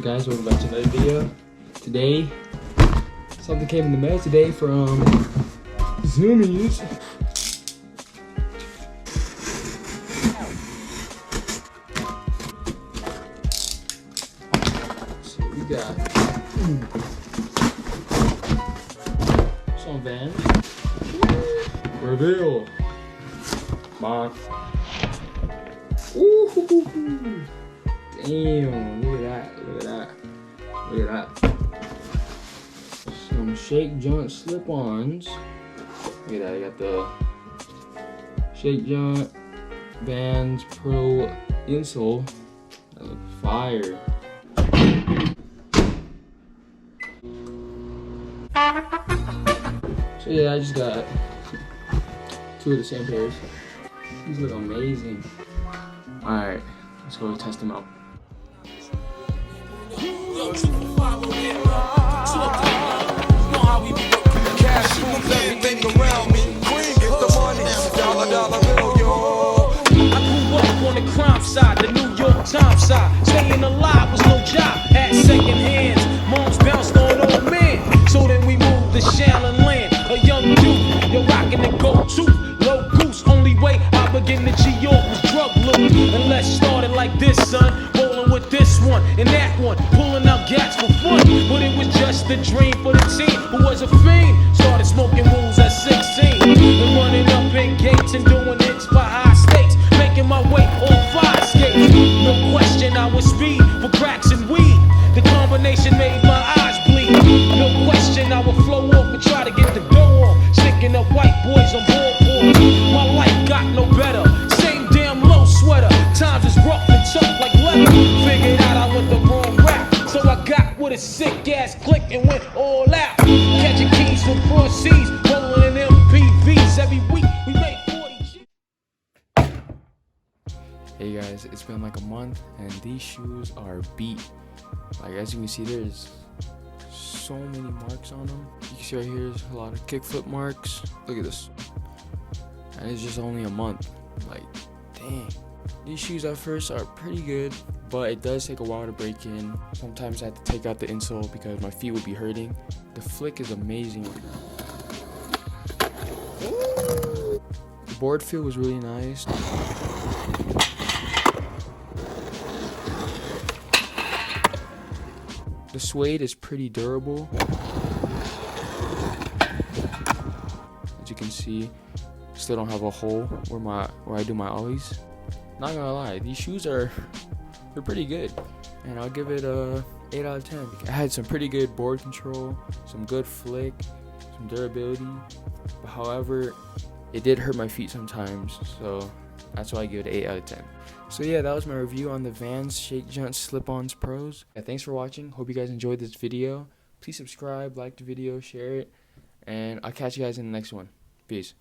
What's up guys, welcome back to another video. Today, something came in the mail today from Zumiez. So we got some Vans. Reveal box. Ooh, damn, look at that, look at that, look at that. Some Shake Junt slip-ons. Look at that, I got the Shake Junt Vans Pro insole. That looks fire. So yeah, I just got two of the same pairs. These look amazing. Alright, let's go test them out. Cash moves everything around me. Queen get the money, dollar bill, yo. I grew up on the crime side, the New York Times side. Staying alive was no job, had second hands. Moms bounced on old men. So then we moved to Shallon Land. A young dude, you're rocking the gold tooth. Low goose, only way I begin to G-York was drug loot. And let's start it like this, son. Rolling with this one and that one. Pulling out gats for fun. But it was just a dream for the team who was a fiend. Started smoking rules at 16. And running up in gates and doing hits for high stakes. Making my way on fire skates. No question I was speed for cracks and weed. The combination made my eyes bleed. No question I would flow off and try to get the dough off. Sticking up white boys on board board. My life got no better. Same damn low sweater. Times is rough and tough like leather. Figured out I went the wrong rap. So I got with a sick ass click and went all out. Catching keys from cross seas. Rolling in MPVs every week. We made 40 G. Hey guys, it's been like a month and these shoes are beat. Like as you can see, there's so many marks on them. You can see right here, there's a lot of kickflip marks. Look at this. And it's just only a month. Like, dang. These shoes at first are pretty good, but it does take a while to break in. Sometimes I have to take out the insole because my feet would be hurting. The flick is amazing. The board feel was really nice. The suede is pretty durable. As you can see, still don't have a hole where I do my ollies. Not gonna lie, these shoes they're pretty good, and I'll give it a 8 out of 10. I had some pretty good board control, some good flick, some durability. But however, it did hurt my feet sometimes, so that's why I give it an 8 out of 10. So yeah, that was my review on the Vans Shake Junt Slip-Ons Pros. Yeah, thanks for watching. Hope you guys enjoyed this video. Please subscribe, like the video, share it, and I'll catch you guys in the next one. Peace.